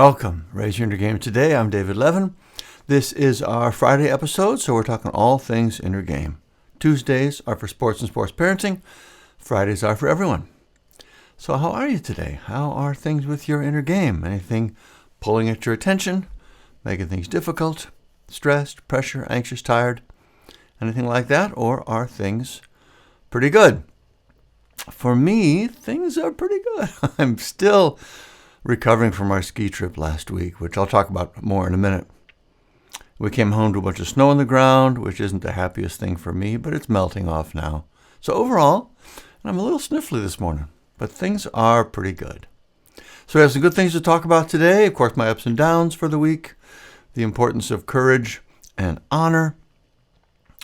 Welcome, Raise Your Inner Game. Today, I'm David Levin. This is our Friday episode, so we're talking all things inner game. Tuesdays are for sports and sports parenting. Fridays are for everyone. So how are you today? How are things with your inner game? Anything pulling at your attention, making things difficult, stressed, pressure, anxious, tired, anything like that? Or are things pretty good? For me, things are pretty good. I'm still recovering from our ski trip last week, which I'll talk about more in a minute. We came home to a bunch of snow on the ground, which isn't the happiest thing for me, but it's melting off now. So overall, I'm a little sniffly this morning, but things are pretty good. So we have some good things to talk about today. Of course, my ups and downs for the week, the importance of courage and honor,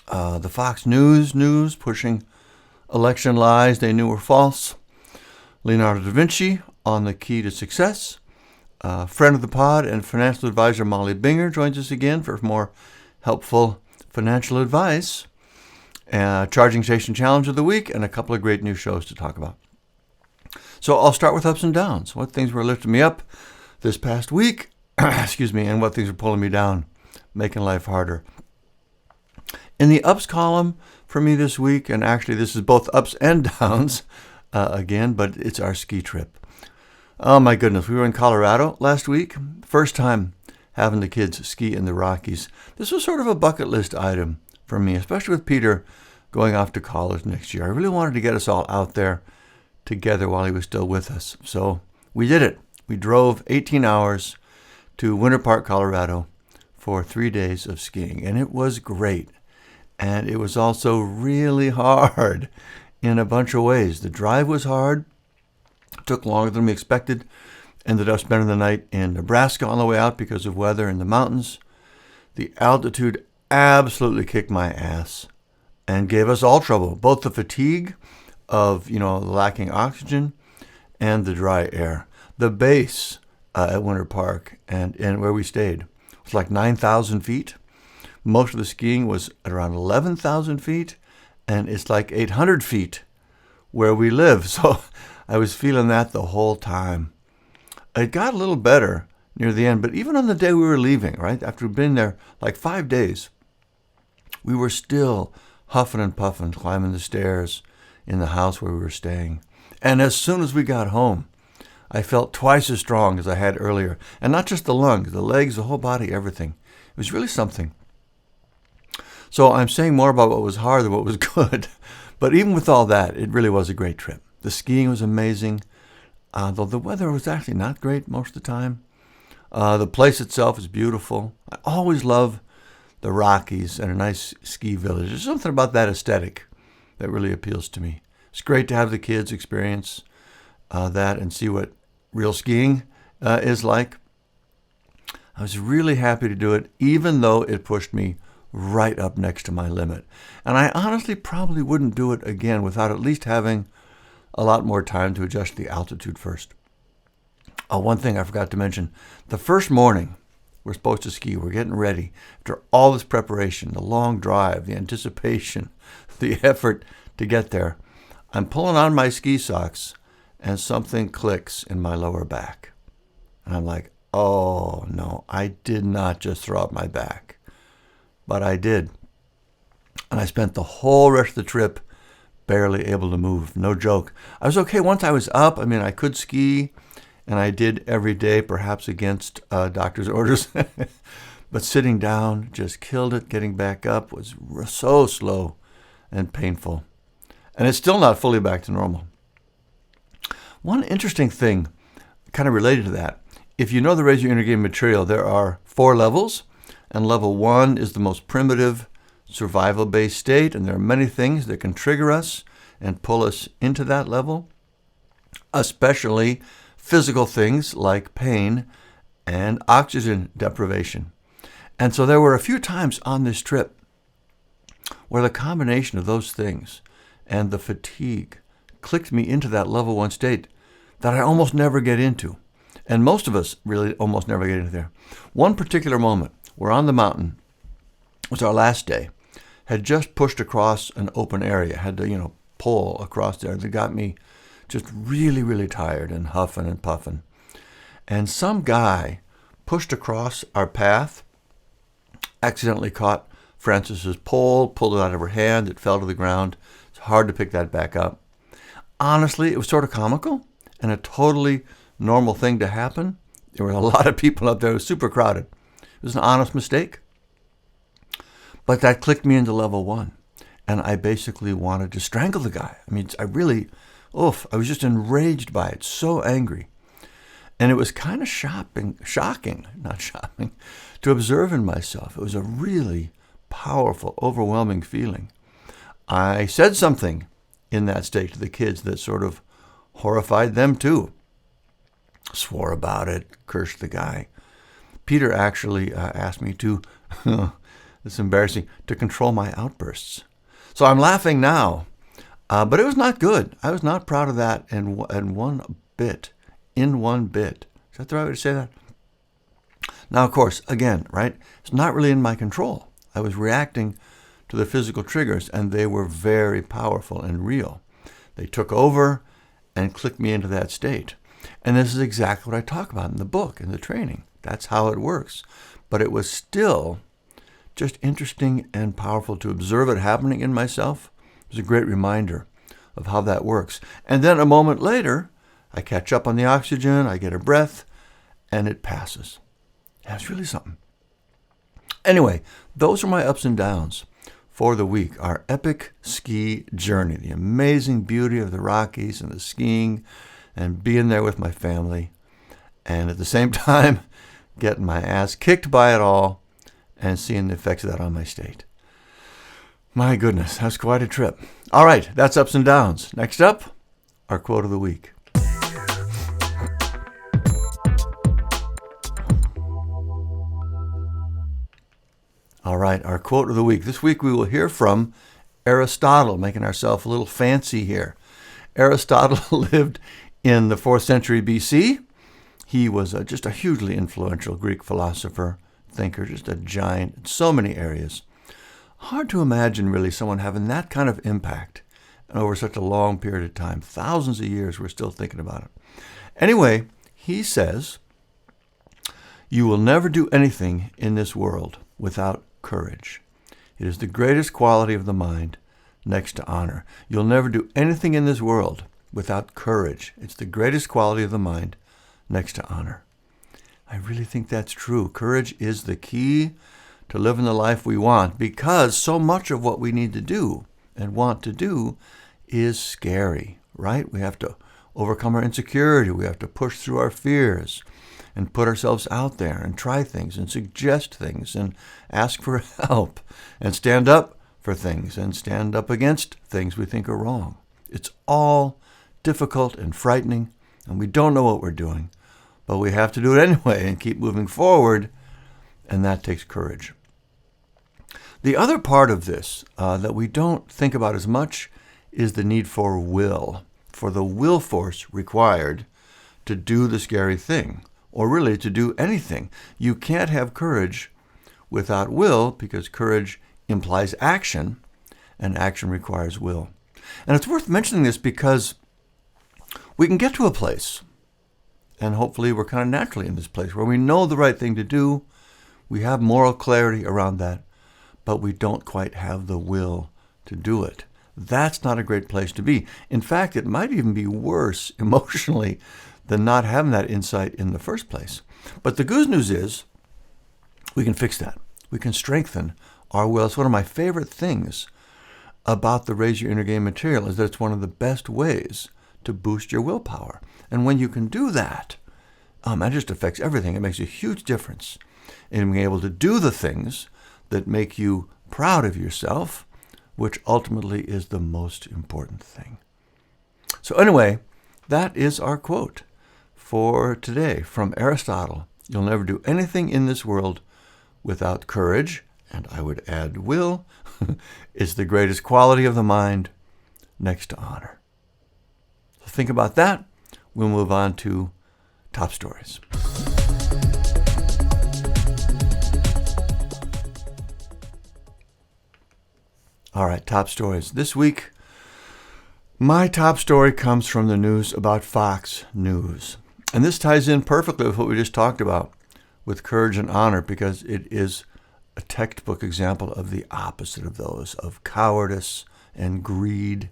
the Fox News pushing election lies they knew were false, Leonardo da Vinci on the key to success. Friend of the pod and financial advisor Molly Binger joins us again for more helpful financial advice. Charging Station Challenge of the Week and a couple of great new shows to talk about. So I'll start with ups and downs. What things were lifting me up this past week, and what things are pulling me down, making life harder. In the ups column for me this week, and actually this is both ups and downs again, but it's our ski trip. Oh my goodness, we were in Colorado last week. First time having the kids ski in the Rockies. This was sort of a bucket list item for me, especially with Peter going off to college next year. I really wanted to get us all out there together while he was still with us. So we did it. We drove 18 hours to Winter Park, Colorado for 3 days of skiing, and it was great. And it was also really hard in a bunch of ways. The drive was hard. Took longer than we expected. Ended up spending the night in Nebraska on the way out because of weather in the mountains. The altitude absolutely kicked my ass and gave us all trouble. Both the fatigue of, lacking oxygen and the dry air. The base at Winter Park and where we stayed was like 9,000 feet. Most of the skiing was at around 11,000 feet. And it's like 800 feet where we live. So I was feeling that the whole time. It got a little better near the end, but even on the day we were leaving, right, after we'd been there like 5 days, we were still huffing and puffing, climbing the stairs in the house where we were staying. And as soon as we got home, I felt twice as strong as I had earlier. And not just the lungs, the legs, the whole body, everything. It was really something. So I'm saying more about what was hard than what was good. But even with all that, it really was a great trip. The skiing was amazing, though the weather was actually not great most of the time. The place itself is beautiful. I always love the Rockies and a nice ski village. There's something about that aesthetic that really appeals to me. It's great to have the kids experience that and see what real skiing is like. I was really happy to do it, even though it pushed me right up next to my limit. And I honestly probably wouldn't do it again without at least having a lot more time to adjust the altitude first. One thing I forgot to mention, the first morning we're supposed to ski, we're getting ready. After all this preparation, the long drive, the anticipation, the effort to get there, I'm pulling on my ski socks and something clicks in my lower back. And I'm like, oh no, I did not just throw out my back. But I did. And I spent the whole rest of the trip barely able to move. No joke. I was okay once I was up. I could ski, and I did every day, perhaps against doctor's orders. But sitting down just killed it. Getting back up was so slow and painful. And it's still not fully back to normal. One interesting thing, kind of related to that, if you know the Raise Your Inner Game material, there are 4 levels, and level 1 is the most primitive, survival-based state, and there are many things that can trigger us and pull us into that level, especially physical things like pain and oxygen deprivation. And so there were a few times on this trip where the combination of those things and the fatigue clicked me into that level 1 state that I almost never get into. And most of us really almost never get into there. One particular moment, we're on the mountain, it was our last day, had just pushed across an open area, had to, pull across there. That got me just really, really tired and huffing and puffing. And some guy pushed across our path, accidentally caught Frances's pole, pulled it out of her hand. It fell to the ground. It's hard to pick that back up. Honestly, it was sort of comical and a totally normal thing to happen. There were a lot of people up there. It was super crowded. It was an honest mistake. But that clicked me into level 1. And I basically wanted to strangle the guy. I mean, I was just enraged by it, so angry. And it was kind of shocking to observe in myself. It was a really powerful, overwhelming feeling. I said something in that state to the kids that sort of horrified them too. Swore about it, cursed the guy. Peter actually asked me to, it's embarrassing, to control my outbursts. So I'm laughing now, but it was not good. I was not proud of that in one bit. Is that the right way to say that? Now, of course, again, right, it's not really in my control. I was reacting to the physical triggers, and they were very powerful and real. They took over and clicked me into that state. And this is exactly what I talk about in the book, in the training. That's how it works. But it was still just interesting and powerful to observe it happening in myself. It was a great reminder of how that works. And then a moment later, I catch up on the oxygen, I get a breath, and it passes. That's really something. Anyway, those are my ups and downs for the week. Our epic ski journey, the amazing beauty of the Rockies and the skiing and being there with my family. And at the same time, getting my ass kicked by it all and seeing the effects of that on my state. My goodness, that's quite a trip. All right, that's ups and downs. Next up, our quote of the week. All right, our quote of the week. This week we will hear from Aristotle, making ourselves a little fancy here. Aristotle lived in the 4th century BC. He was just a hugely influential Greek philosopher, thinker, just a giant in so many areas. Hard to imagine, really, someone having that kind of impact over such a long period of time. Thousands of years, we're still thinking about it. Anyway, he says, "You will never do anything in this world without courage. It is the greatest quality of the mind next to honor." You'll never do anything in this world without courage. It's the greatest quality of the mind next to honor. I really think that's true. Courage is the key to living the life we want, because so much of what we need to do and want to do is scary, right? We have to overcome our insecurity. We have to push through our fears and put ourselves out there and try things and suggest things and ask for help and stand up for things and stand up against things we think are wrong. It's all difficult and frightening, and we don't know what we're doing, but we have to do it anyway and keep moving forward, and that takes courage. The other part of this that we don't think about as much is the need for will, for the will force required to do the scary thing, or really to do anything. You can't have courage without will, because courage implies action, and action requires will. And it's worth mentioning this because we can get to a place, and hopefully we're kind of naturally in this place, where we know the right thing to do, we have moral clarity around that, but we don't quite have the will to do it. That's not a great place to be. In fact, it might even be worse emotionally than not having that insight in the first place. But the good news is we can fix that. We can strengthen our will. It's one of my favorite things about the Raise Your Inner Game material, is that it's one of the best ways to boost your willpower. And when you can do that, that just affects everything. It makes a huge difference in being able to do the things that make you proud of yourself, which ultimately is the most important thing. So anyway, that is our quote for today from Aristotle. You'll never do anything in this world without courage, and I would add will, is the greatest quality of the mind next to honor. So think about that. We'll move on to top stories. All right, top stories. This week, my top story comes from the news about Fox News. And this ties in perfectly with what we just talked about with courage and honor, because it is a textbook example of the opposite of those, of cowardice and greed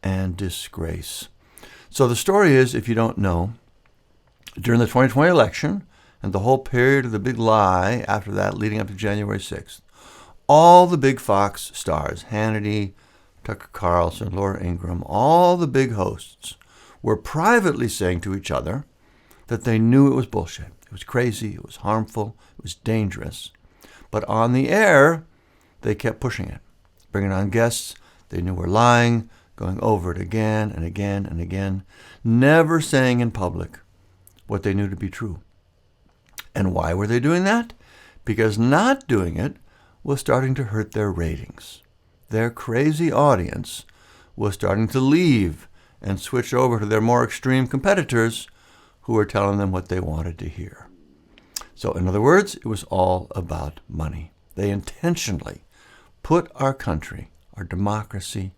and disgrace. So the story is, if you don't know, during the 2020 election and the whole period of the big lie after that leading up to January 6th, all the big Fox stars, Hannity, Tucker Carlson, Laura Ingraham, all the big hosts were privately saying to each other that they knew it was bullshit. It was crazy, it was harmful, it was dangerous. But on the air, they kept pushing it, bringing on guests they knew were lying, going over it again and again and again, never saying in public what they knew to be true. And why were they doing that? Because not doing it was starting to hurt their ratings. Their crazy audience was starting to leave and switch over to their more extreme competitors who were telling them what they wanted to hear. So in other words, it was all about money. They intentionally put our country, our democracy,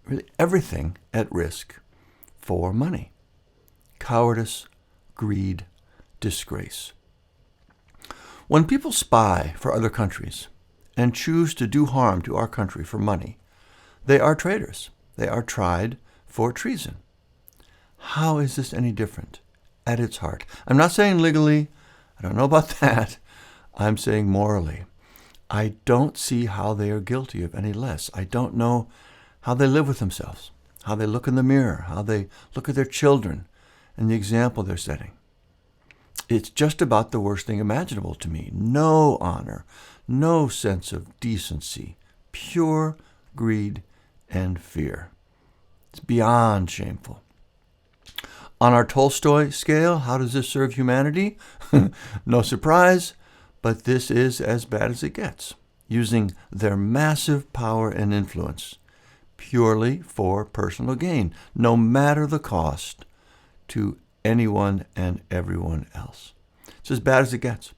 really everything at risk for money. Cowardice, greed, disgrace. When people spy for other countries and choose to do harm to our country for money, they are traitors. They are tried for treason. How is this any different at its heart? I'm not saying legally. I don't know about that. I'm saying morally. I don't see how they are guilty of any less. I don't know how they live with themselves, how they look in the mirror, how they look at their children and the example they're setting. It's just about the worst thing imaginable to me. No honor, no sense of decency, pure greed and fear. It's beyond shameful. On our Tolstoy scale, how does this serve humanity? No surprise, but this is as bad as it gets, using their massive power and influence purely for personal gain, no matter the cost to anyone and everyone else. It's as bad as it gets.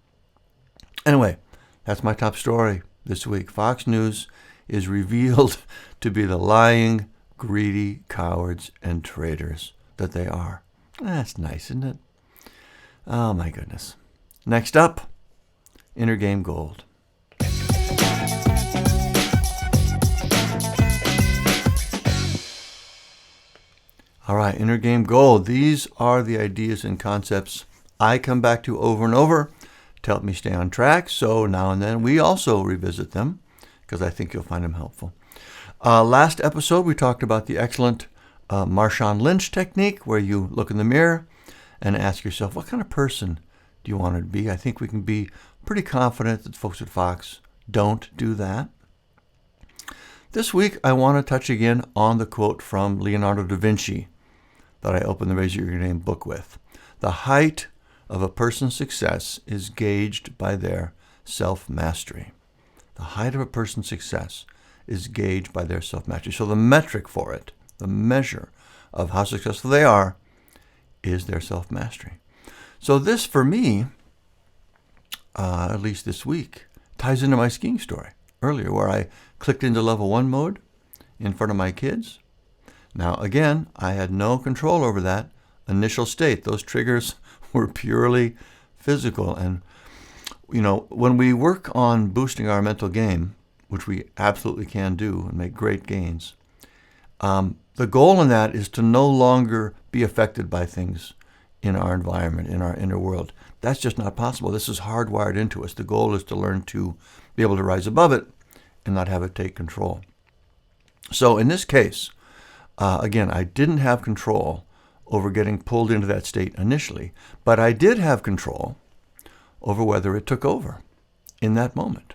Anyway, that's my top story this week. Fox News is revealed to be the lying, greedy cowards and traitors that they are. That's nice, isn't it? Oh, my goodness. Next up, Inner Game Gold. All right, Inner Game Gold. These are the ideas and concepts I come back to over and over to help me stay on track. So now and then we also revisit them because I think you'll find them helpful. Last episode, we talked about the excellent Marshawn Lynch technique, where you look in the mirror and ask yourself, what kind of person do you want to be? I think we can be pretty confident that folks at Fox don't do that. This week, I want to touch again on the quote from Leonardo da Vinci that I opened the Raise Your Game book with. The height of a person's success is gauged by their self-mastery. The height of a person's success is gauged by their self-mastery. So the metric for it, the measure of how successful they are, is their self-mastery. So this, for me, at least this week, ties into my skiing story earlier, where I clicked into level 1 mode in front of my kids. Now, again, I had no control over that initial state. Those triggers were purely physical. And, you know, when we work on boosting our mental game, which we absolutely can do and make great gains, the goal in that is to no longer be affected by things in our environment, in our inner world. That's just not possible. This is hardwired into us. The goal is to learn to be able to rise above it and not have it take control. So in this case, again, I didn't have control over getting pulled into that state initially, but I did have control over whether it took over in that moment.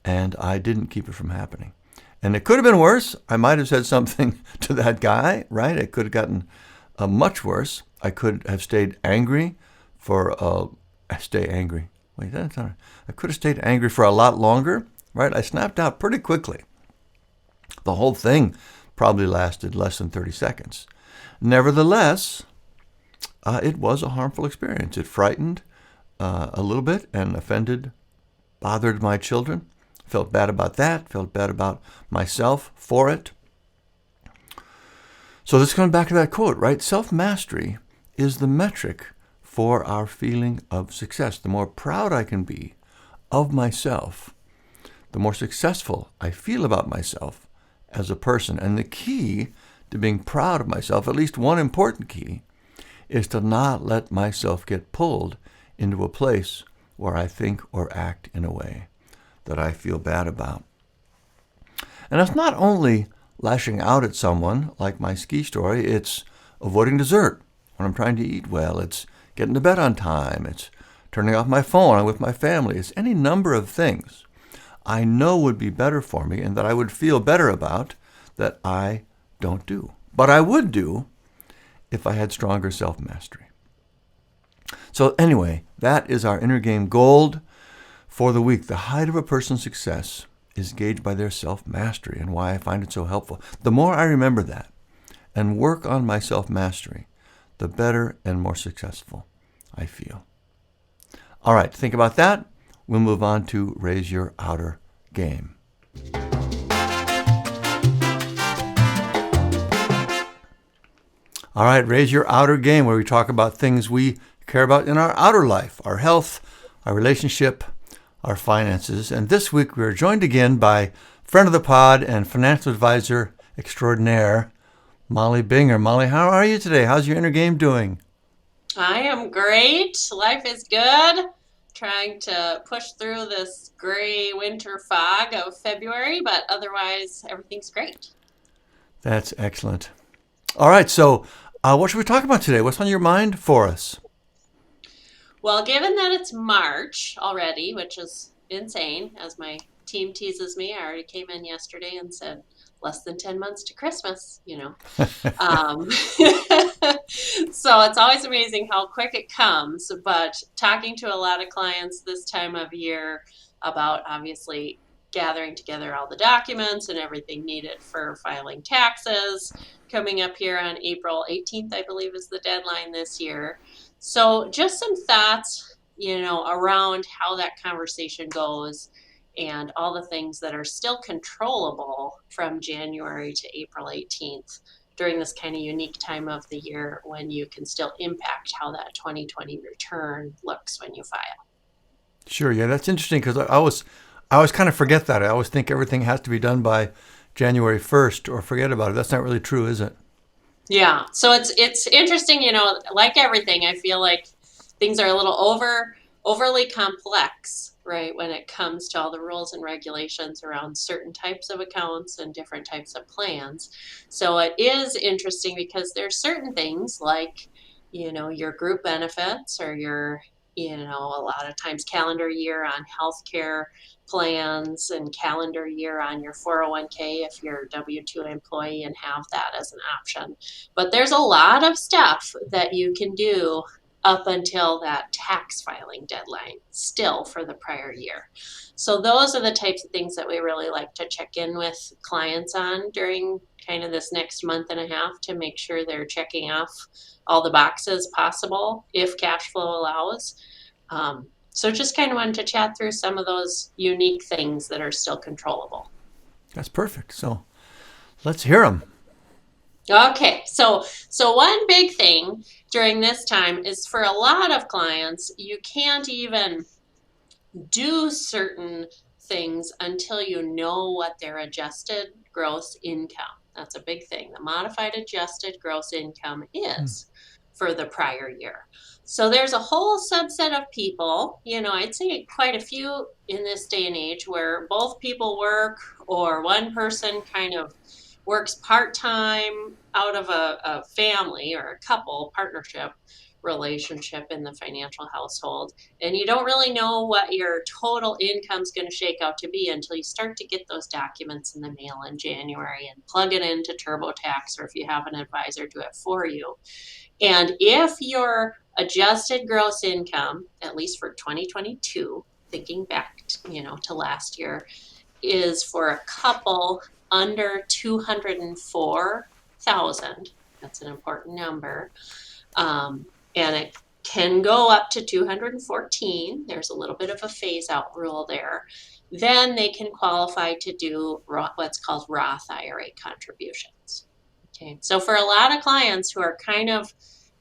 And I didn't keep it from happening. And it could have been worse. I might have said something to that guy, right? It could have gotten much worse. I could have stayed angry for I could have stayed angry for a lot longer, right? I snapped out pretty quickly. The whole thing probably lasted less than 30 seconds. Nevertheless, it was a harmful experience. It frightened a little bit and bothered my children. Felt bad about that, felt bad about myself for it. So this comes back to that quote, right? Self-mastery is the metric for our feeling of success. The more proud I can be of myself, the more successful I feel about myself as a person. And the key to being proud of myself, at least one important key, is to not let myself get pulled into a place where I think or act in a way that I feel bad about. And it's not only lashing out at someone, like my ski story, it's avoiding dessert when I'm trying to eat well. It's getting to bed on time. It's turning off my phone with my family. It's any number of things I know would be better for me and that I would feel better about that I don't do. But I would do if I had stronger self-mastery. So anyway, that is our Inner Game Gold for the week. The height of a person's success is gauged by their self-mastery, and why I find it so helpful. The more I remember that and work on my self-mastery, the better and more successful I feel. All right, think about that. We'll move on to Raise Your Outer Game. All right, Raise Your Outer Game, where we talk about things we care about in our outer life, our health, our relationship, our finances. And this week we are joined again by friend of the pod and financial advisor extraordinaire, Molly Binger. Molly, how are you today? How's your inner game doing? I am great. Life is good. Trying to push through this gray winter fog of February, but otherwise everything's great. That's excellent. All right, so what should we talk about today? What's on your mind for us? Well, given that it's March already, which is insane, as my team teases me, I already came in yesterday and said less than 10 months to Christmas. So it's always amazing how quick it comes. But talking to a lot of clients this time of year about obviously gathering together all the documents and everything needed for filing taxes coming up here on April 18th, I believe is the deadline this year. So just some thoughts, around how that conversation goes and all the things that are still controllable from January to April 18th during this kind of unique time of the year when you can still impact how that 2020 return looks when you file. Sure, yeah, that's interesting because I always kind of forget that. I always think everything has to be done by January 1st or forget about it. That's not really true, is it? Yeah, so it's interesting, like everything, I feel like things are a little overly complex, right, when it comes to all the rules and regulations around certain types of accounts and different types of plans. So it is interesting because there's certain things like, your group benefits or your, a lot of times calendar year on healthcare plans and calendar year on your 401k if you're a W-2 employee and have that as an option. But there's a lot of stuff that you can do up until that tax filing deadline still for the prior year. So those are the types of things that we really like to check in with clients on during kind of this next month and a half to make sure they're checking off all the boxes possible if cash flow allows. So just kind of wanted to chat through some of those unique things that are still controllable. That's perfect. So let's hear them. Okay, so one big thing during this time is for a lot of clients, you can't even do certain things until you know what their adjusted gross income. That's a big thing. The modified adjusted gross income is for the prior year. So there's a whole subset of people, I'd say quite a few in this day and age where both people work or one person kind of works part-time out of a family or a couple partnership relationship in the financial household, and you don't really know what your total income is going to shake out to be until you start to get those documents in the mail in January and plug it into TurboTax, or if you have an advisor do it for you. And if your adjusted gross income, at least for 2022, thinking back to last year, is for a couple under 204,000, that's an important number, and it can go up to 214. There's a little bit of a phase out rule there. Then they can qualify to do what's called Roth IRA contributions. Okay, so for a lot of clients who are kind of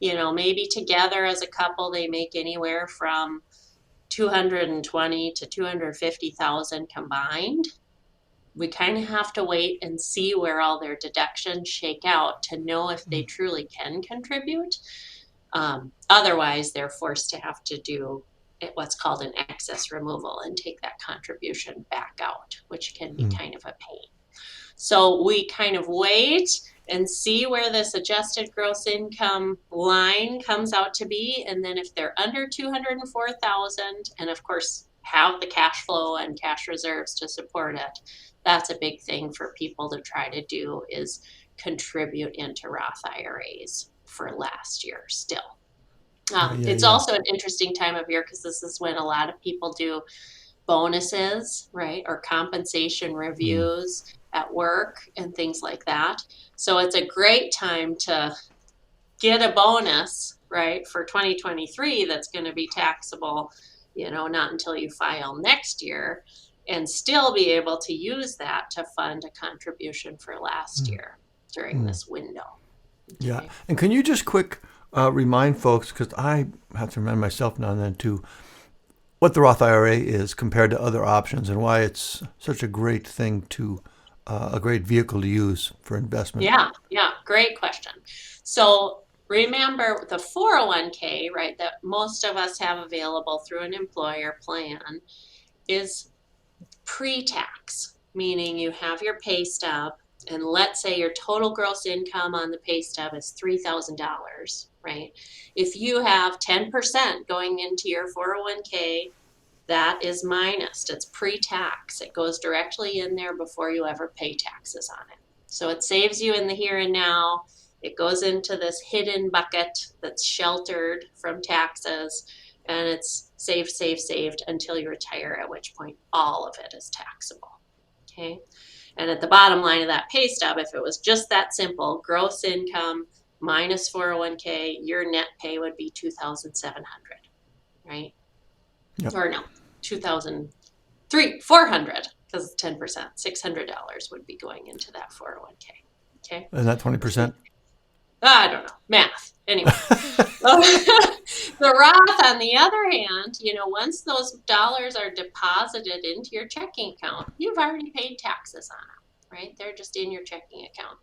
Maybe together as a couple, they make anywhere from 220 to 250,000 combined. We kind of have to wait and see where all their deductions shake out to know if they truly can contribute. Otherwise, they're forced to have to do what's called an excess removal and take that contribution back out, which can be kind of a pain. So we kind of wait and see where this adjusted gross income line comes out to be. And then if they're under 204,000, and of course have the cash flow and cash reserves to support it, that's a big thing for people to try to do, is contribute into Roth IRAs for last year still. It's Yeah. also an interesting time of year because this is when a lot of people do bonuses, right? Or compensation Mm. reviews at work and things like that. So it's a great time to get a bonus, right, for 2023 that's going to be taxable, not until you file next year, and still be able to use that to fund a contribution for last year during Mm. this window. Yeah. Okay. And can you just quick remind folks, because I have to remind myself now and then too, what the Roth IRA is compared to other options and why it's such a great thing to, a great vehicle to use for investment. Yeah, great question. So remember the 401k, right, that most of us have available through an employer plan is pre-tax, meaning you have your pay stub, and let's say your total gross income on the pay stub is $3,000, right? If you have 10% going into your 401k, that is minus. It's pre-tax. It goes directly in there before you ever pay taxes on it. So it saves you in the here and now. It goes into this hidden bucket that's sheltered from taxes, and it's saved until you retire, at which point all of it is taxable. Okay. And at the bottom line of that pay stub, if it was just that simple, gross income minus 401k, your net pay would be 2,700, right? Yep. Or no, 400, because it's 10%, $600 would be going into that 401k. Okay. And that 20%? I don't know, math. Anyway, the Roth, on the other hand, once those dollars are deposited into your checking account, you've already paid taxes on them, right? They're just in your checking account.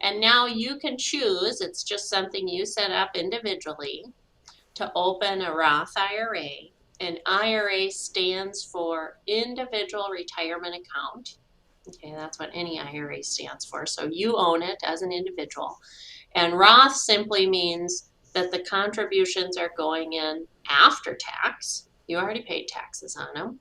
And now you can choose, it's just something you set up individually, to open a Roth IRA. An IRA stands for Individual Retirement Account. Okay, that's what any IRA stands for. So you own it as an individual. And Roth simply means that the contributions are going in after tax. You already paid taxes on them.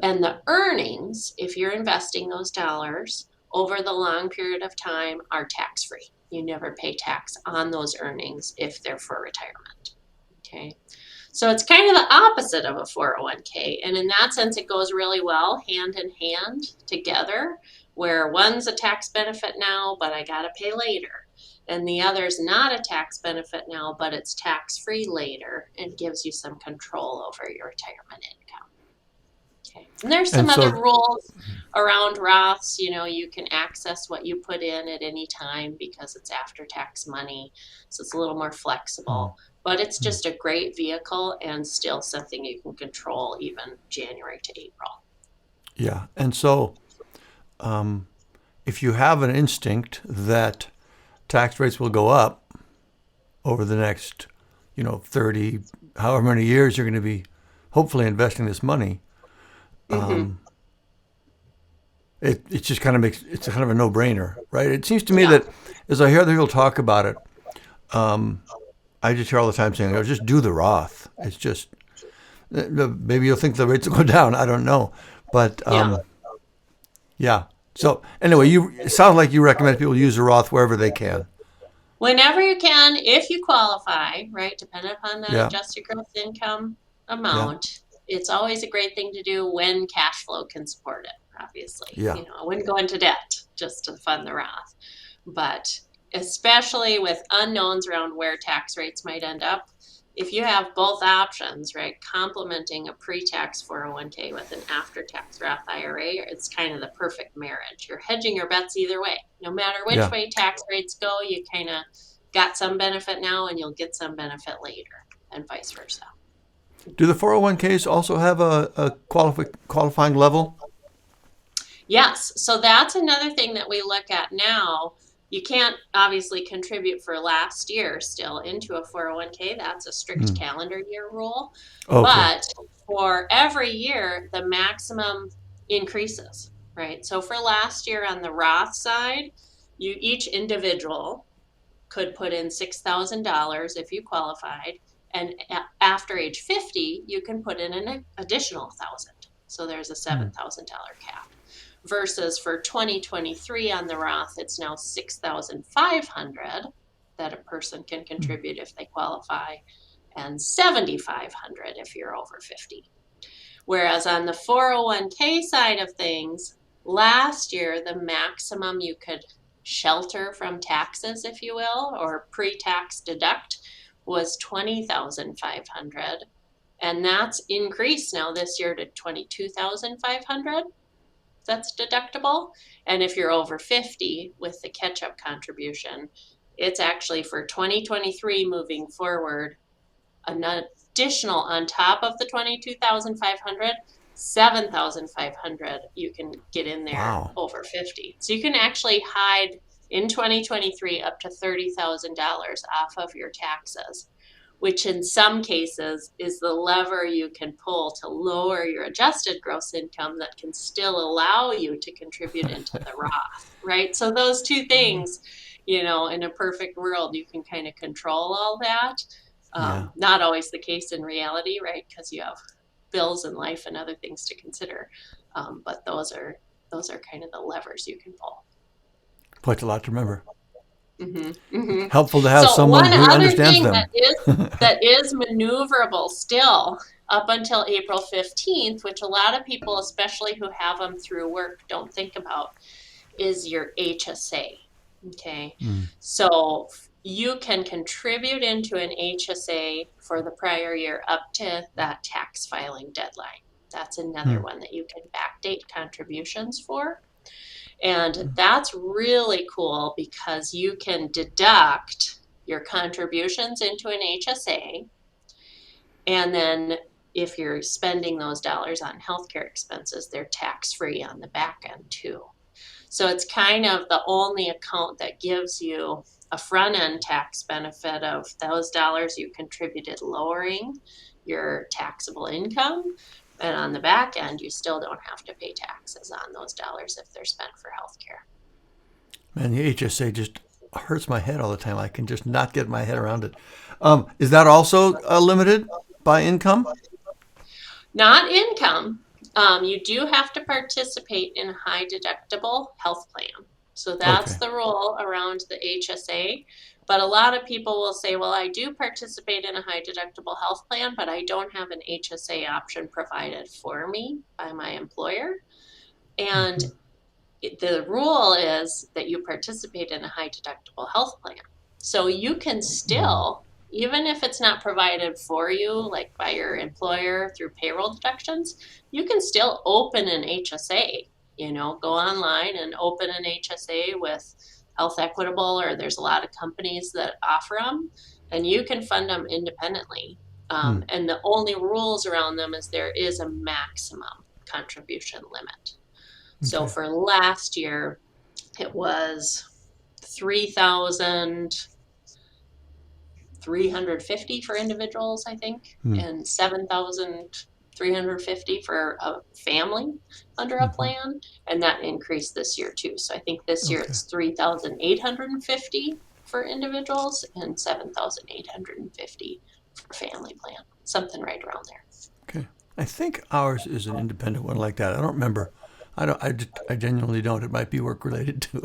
And the earnings, if you're investing those dollars over the long period of time, are tax free. You never pay tax on those earnings if they're for retirement. Okay. So it's kind of the opposite of a 401k. And in that sense, it goes really well hand in hand together, where one's a tax benefit now, but I got to pay later. And the other's not a tax benefit now, but it's tax free later and gives you some control over your retirement income. Okay. And there's some And other so, rules around Roths. You can access what you put in at any time because it's after tax money. So it's a little more flexible, but it's just a great vehicle and still something you can control even January to April. yeah. And so, if you have an instinct that tax rates will go up over the next, 30, however many years you're going to be hopefully investing this money, Mm-hmm. it just kind of makes it's kind of a no-brainer, right? It seems to me Yeah. that as I hear other people talk about it, I just hear all the time saying, "Oh, just do the Roth." It's just maybe you'll think the rates will go down. I don't know, but Yeah. yeah. So anyway, it sounds like you recommend people use the Roth wherever they can. Whenever you can, if you qualify, right, depending upon that Yeah, adjusted gross income yeah, amount, it's always a great thing to do when cash flow can support it, obviously. yeah, I wouldn't go into debt just to fund the Roth. But especially with unknowns around where tax rates might end up, if you have both options, right, complementing a pre-tax 401k with an after-tax Roth IRA, it's kind of the perfect marriage. You're hedging your bets either way. No matter which yeah. way tax rates go, you kind of got some benefit now and you'll get some benefit later, and vice versa. Do the 401ks also have a qualifying level? Yes, so that's another thing that we look at now. You can't obviously contribute for last year still into a 401k. That's a strict calendar year rule. Okay. But for every year, the maximum increases, right? So for last year on the Roth side, each individual could put in $6,000 if you qualified, and after age 50, you can put in an additional thousand. So there's a $7,000 cap. Versus for 2023 on the Roth, it's now 6,500 that a person can contribute if they qualify, and 7,500 if you're over 50. Whereas on the 401k side of things, last year the maximum you could shelter from taxes, if you will, or pre-tax deduct was 20,500, and that's increased now this year to 22,500. That's deductible. And if you're over 50 with the catch-up contribution, it's actually for 2023 moving forward an additional on top of the 22,500, 7,500 you can get in there. Wow. Over 50. So you can actually hide in 2023 up to $30,000 off of your taxes, which in some cases is the lever you can pull to lower your adjusted gross income that can still allow you to contribute into the Roth, right? So those two things, in a perfect world, you can kind of control all that. Yeah. Not always the case in reality, right? Because you have bills and life and other things to consider. But those are kind of the levers you can pull. Quite a lot to remember. Mm-hmm, mm-hmm. Helpful to have So someone one who other understands thing them. that is maneuverable still up until April 15th, which a lot of people, especially who have them through work, don't think about, is your HSA. Okay. So you can contribute into an HSA for the prior year up to that tax filing deadline. That's another one that you can backdate contributions for. And that's really cool because you can deduct your contributions into an HSA. And then if you're spending those dollars on healthcare expenses, they're tax-free on the back end too. So it's kind of the only account that gives you a front-end tax benefit of those dollars you contributed lowering your taxable income. And on the back end, you still don't have to pay taxes on those dollars if they're spent for healthcare. Man, the HSA just hurts my head all the time. I can just not get my head around it. Is that also limited by income? Not income. You do have to participate in a high deductible health plan. So that's Okay. the rule around the HSA. But a lot of people will say, well, I do participate in a high deductible health plan, but I don't have an HSA option provided for me by my employer. And the rule is that you participate in a high deductible health plan. So you can still, even if it's not provided for you, like by your employer through payroll deductions, you can still open an HSA. Go online and open an HSA with Health Equitable, or there's a lot of companies that offer them, and you can fund them independently. And the only rules around them is there is a maximum contribution limit. So Okay. for last year, it was 3,350 for individuals, I think, and 7,350 for a family under a plan, and that increased this year too. So I think this year Okay. it's 3,850 for individuals and 7,850 for family plan, something right around there. Okay. I think ours is an independent one like that. I don't remember. I don't. I genuinely don't. It might be work related too.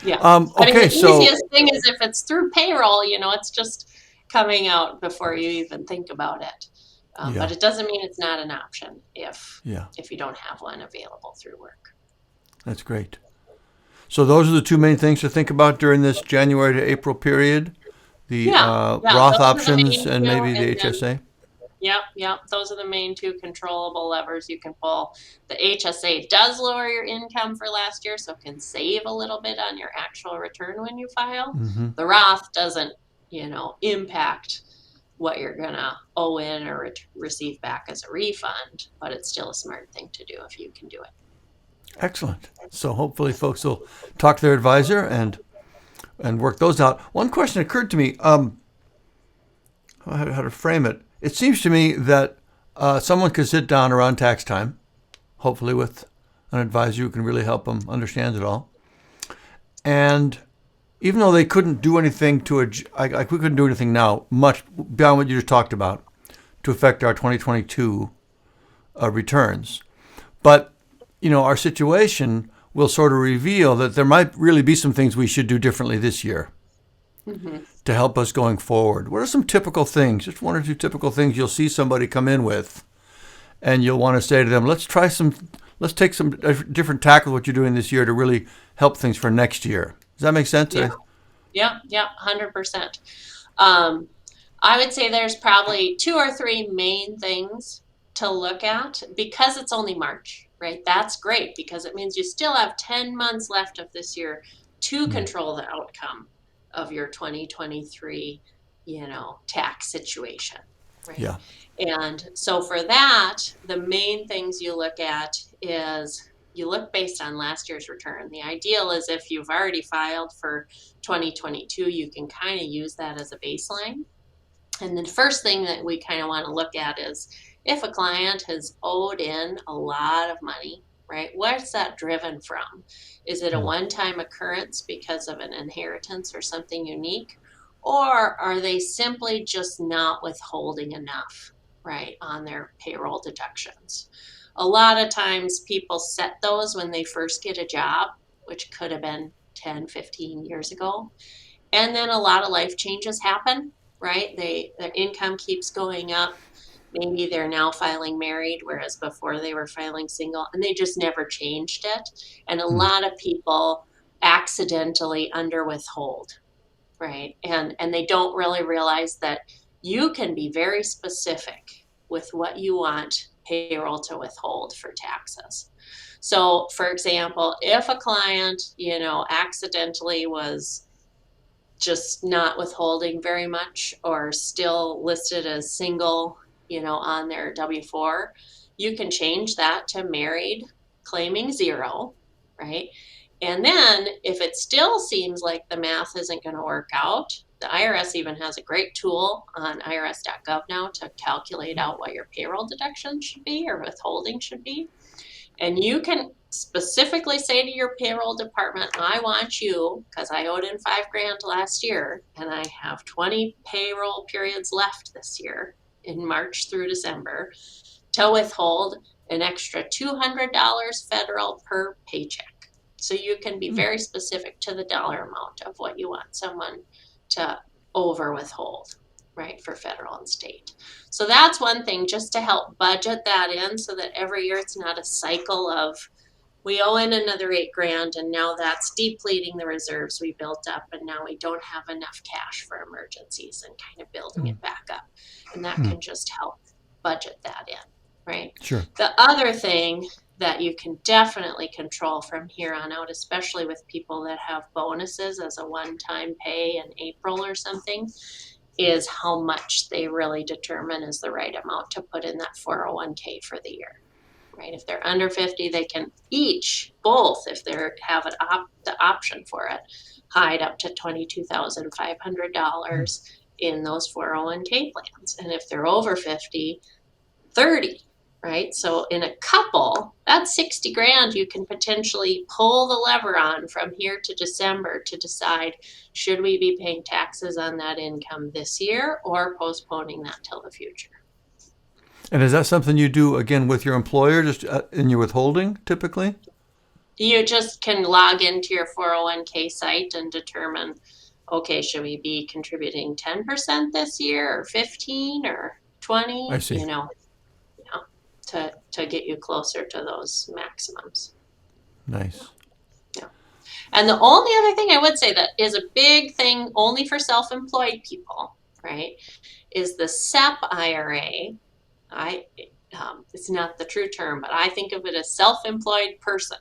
Yeah. I mean, Okay. the So easiest thing is if it's through payroll, it's just coming out before you even think about it. yeah. But it doesn't mean it's not an option if Yeah. you don't have one available through work. That's great. So those are the two main things to think about during this January to April period: the Yeah, Roth those are the options main and two, maybe the and then HSA. Yep. Those are the main two controllable levers you can pull. The HSA does lower your income for last year, so can save a little bit on your actual return when you file. Hmm. The Roth doesn't, impact what you're gonna owe in or receive back as a refund, but it's still a smart thing to do if you can do it. Excellent. So hopefully folks will talk to their advisor and work those out. One question occurred to me, how to frame it. It seems to me that someone could sit down around tax time, hopefully with an advisor who can really help them understand it all. And even though they couldn't do anything we couldn't do anything now, much beyond what you just talked about, to affect our 2022 returns. But, our situation will sort of reveal that there might really be some things we should do differently this year Mm-hmm. to help us going forward. What are some typical things, just one or two typical things you'll see somebody come in with, and you'll want to say to them, let's take some different tack with what you're doing this year to really help things for next year. Does that make sense? Yeah, 100%. Um, I would say there's probably two or three main things to look at because it's only March, right? That's great because it means you still have 10 months left of this year to Mm. control the outcome of your 2023, tax situation, right? Yeah. And so for that, the main things you look at is you look based on last year's return. The ideal is if you've already filed for 2022, you can kind of use that as a baseline. And the first thing that we kind of want to look at is if a client has owed in a lot of money, right? What's that driven from? Is it a Mm. one time occurrence because of an inheritance or something unique? Or are they simply just not withholding enough, right, on their payroll deductions? A lot of times people set those when they first get a job, which could have been 10, 15 years ago. And then a lot of life changes happen, right? Their income keeps going up. Maybe they're now filing married, whereas before they were filing single, and they just never changed it. And a Mm. lot of people accidentally under withhold, right? And they don't really realize that you can be very specific with what you want payroll to withhold for taxes. So, for example, if a client, accidentally was just not withholding very much or still listed as single, on their W 4, you can change that to married, claiming zero, right? And then if it still seems like the math isn't going to work out, the IRS even has a great tool on irs.gov now to calculate out what your payroll deduction should be or withholding should be. And you can specifically say to your payroll department, I want you, because I owed in 5 grand last year, and I have 20 payroll periods left this year in March through December, to withhold an extra $200 federal per paycheck. So you can be Mm. very specific to the dollar amount of what you want someone to over withhold, right, for federal and state. So that's one thing, just to help budget that in so that every year it's not a cycle of we owe in another 8 grand and now that's depleting the reserves we built up and now we don't have enough cash for emergencies and kind of building Mm. it back up. And that Mm. can just help budget that in, right? Sure. The other thing that you can definitely control from here on out, especially with people that have bonuses as a one-time pay in April or something, is how much they really determine is the right amount to put in that 401k for the year, right? If they're under 50, they can both, if they have the option for it, hide up to Mm. $22,500 in those 401k plans. And if they're over 50, 30, right? So in a couple, that's 60 grand you can potentially pull the lever on from here to December to decide should we be paying taxes on that income this year or postponing that till the future. And is that something you do again with your employer, just in your withholding, typically? You just can log into your 401k site and determine, okay, should we be contributing 10% this year or 15 or I 20, see. to get you closer to those maximums. Nice. Yeah. And the only other thing I would say that is a big thing only for self-employed people, right, is the SEP IRA. it's not the true term, but I think of it as self-employed person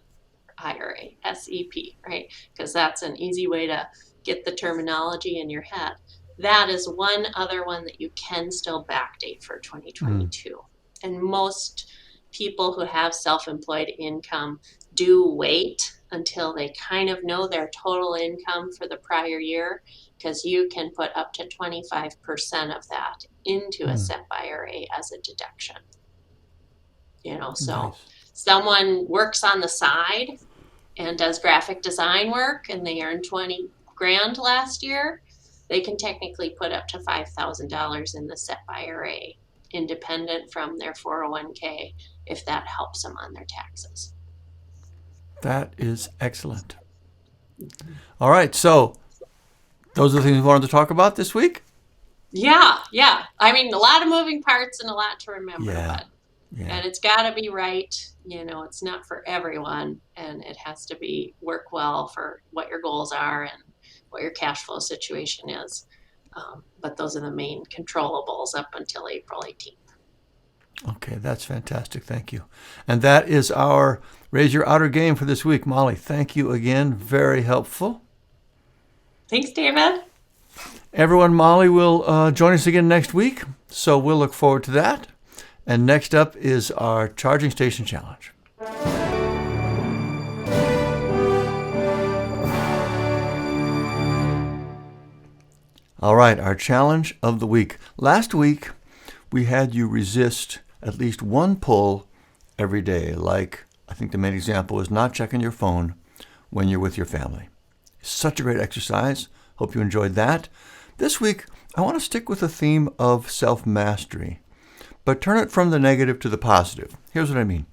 IRA, SEP, right? Because that's an easy way to get the terminology in your head. That is one other one that you can still backdate for 2022. And most people who have self-employed income do wait until they kind of know their total income for the prior year, because you can put up to 25% of that into a SEP IRA as a deduction. So Nice. someone works on the side and does graphic design work and they earned 20 grand last year, they can technically put up to $5,000 in the SEP IRA, independent from their 401k, if that helps them on their taxes. That is excellent. All right, so those are the things we wanted to talk about this week? Yeah. I mean, a lot of moving parts and a lot to remember, Yeah. and it's got to be right. It's not for everyone, and it has to work well for what your goals are and what your cash flow situation is. But those are the main controllables up until April 18th. Okay, that's fantastic. Thank you. And that is our Raise Your Outer Game for this week. Molly, thank you again. Very helpful. Thanks, David. Everyone, Molly will join us again next week, so we'll look forward to that. And next up is our Charging Station Challenge. All right, our challenge of the week. Last week, we had you resist at least one pull every day. Like, I think the main example was not checking your phone when you're with your family. Such a great exercise. Hope you enjoyed that. This week, I want to stick with the theme of self-mastery, but turn it from the negative to the positive. Here's what I mean.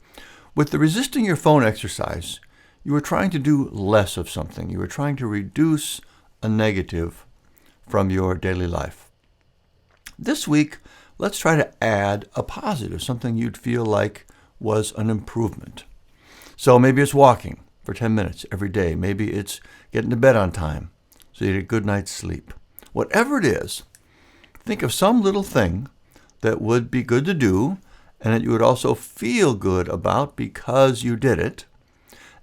With the resisting your phone exercise, you were trying to do less of something. You were trying to reduce a negative from your daily life. This week, let's try to add a positive, something you'd feel like was an improvement. So maybe it's walking for 10 minutes every day. Maybe it's getting to bed on time so you get a good night's sleep. Whatever it is, think of some little thing that would be good to do and that you would also feel good about because you did it,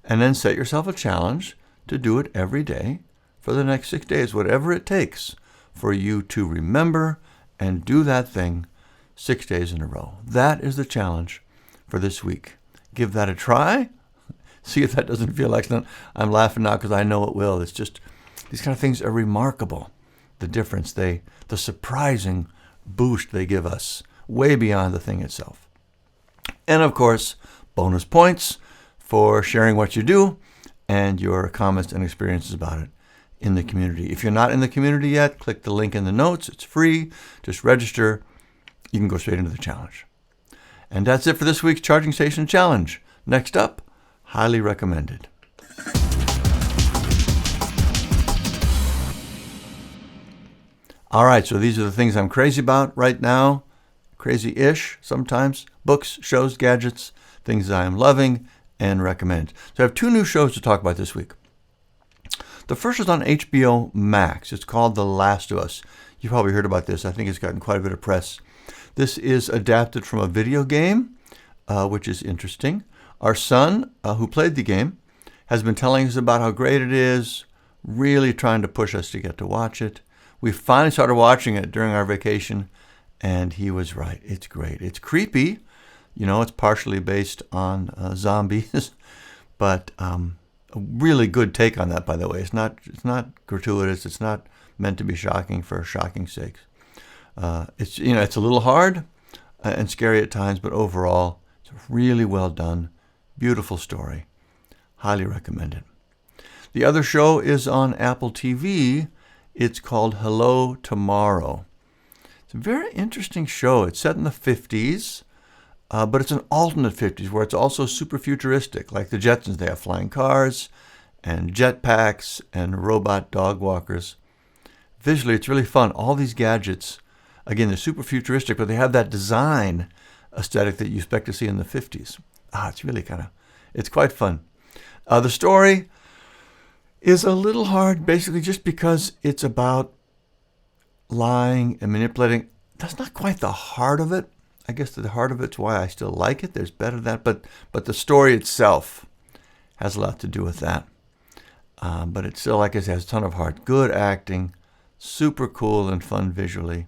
and then set yourself a challenge to do it every day for the next 6 days, whatever it takes for you to remember and do that thing 6 days in a row. That is the challenge for this week. Give that a try. See if that doesn't feel like something. I'm laughing now because I know it will. It's just, these kind of things are remarkable. The difference, the surprising boost they give us, way beyond the thing itself. And of course, bonus points for sharing what you do and your comments and experiences about it in the community. If you're not in the community yet, click the link in the notes. It's free. Just register. You can go straight into the challenge. And that's it for this week's Charging Station Challenge. Next up, highly recommended. All right, so these are the things I'm crazy about right now. Crazy-ish sometimes. Books, shows, gadgets, things I am loving and recommend. So I have two new shows to talk about this week. The first is on HBO Max. It's called The Last of Us. You've probably heard about this. I think it's gotten quite a bit of press. This is adapted from a video game, which is interesting. Our son, who played the game, has been telling us about how great it is, really trying to push us to get to watch it. We finally started watching it during our vacation, and he was right. It's great. It's creepy. It's partially based on zombies, but a really good take on that, by the way. It's not gratuitous. It's not meant to be shocking for shocking's sake. It's a little hard and scary at times, but overall, it's really well done. Beautiful story. Highly recommend it. The other show is on Apple TV. It's called Hello Tomorrow. It's a very interesting show. It's set in the 50s, but it's an alternate 50s where it's also super futuristic, like the Jetsons. They have flying cars and jetpacks and robot dog walkers. Visually, it's really fun. All these gadgets, again, they're super futuristic, but they have that design aesthetic that you expect to see in the 50s. It's really it's quite fun. The story is a little hard, basically just because it's about lying and manipulating. That's not quite the heart of it. I guess the heart of it's why I still like it. There's better than that, but the story itself has a lot to do with that. But it still, like I said, has a ton of heart. Good acting, super cool and fun visually.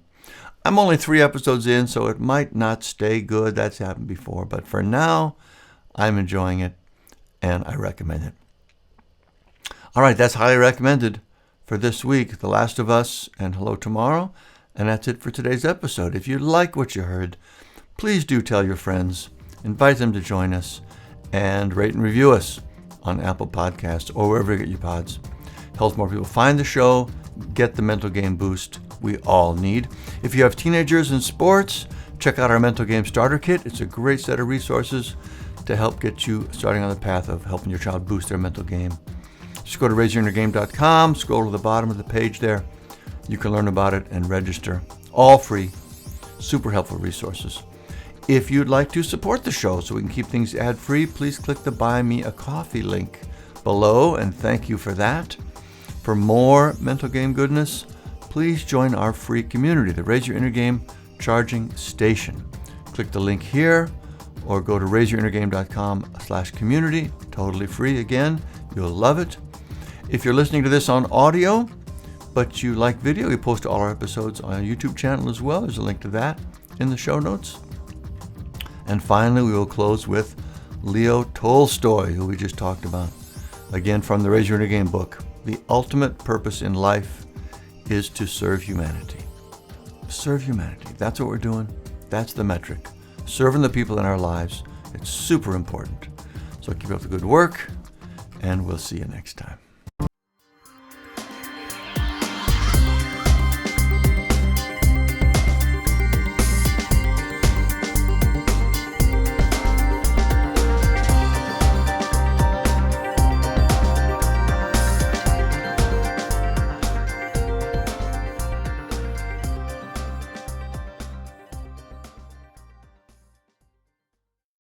I'm only 3 episodes in, so it might not stay good. That's happened before. But for now, I'm enjoying it, and I recommend it. All right, that's highly recommended for this week. The Last of Us and Hello Tomorrow. And that's it for today's episode. If you like what you heard, please do tell your friends, invite them to join us, and rate and review us on Apple Podcasts or wherever you get your pods. Helps more people find the show, get the mental game boost we all need. If you have teenagers in sports, check out our mental game starter kit. It's a great set of resources to help get you starting on the path of helping your child boost their mental game. Just go to raiseyourinnergame.com, scroll to the bottom of the page there. You can learn about it and register. All free, super helpful resources. If you'd like to support the show so we can keep things ad-free, please click the Buy Me a Coffee link below, and thank you for that. For more mental game goodness, please join our free community, the Raise Your Inner Game Charging Station. Click the link here or go to raiseyourinnergame.com/community. Totally free again. You'll love it. If you're listening to this on audio, but you like video, we post all our episodes on our YouTube channel as well. There's a link to that in the show notes. And finally, we will close with Leo Tolstoy, who we just talked about. Again, from the Raise Your Inner Game book. The ultimate purpose in life is to serve humanity. Serve humanity. That's what we're doing. That's the metric. Serving the people in our lives. It's super important. So keep up the good work, and we'll see you next time.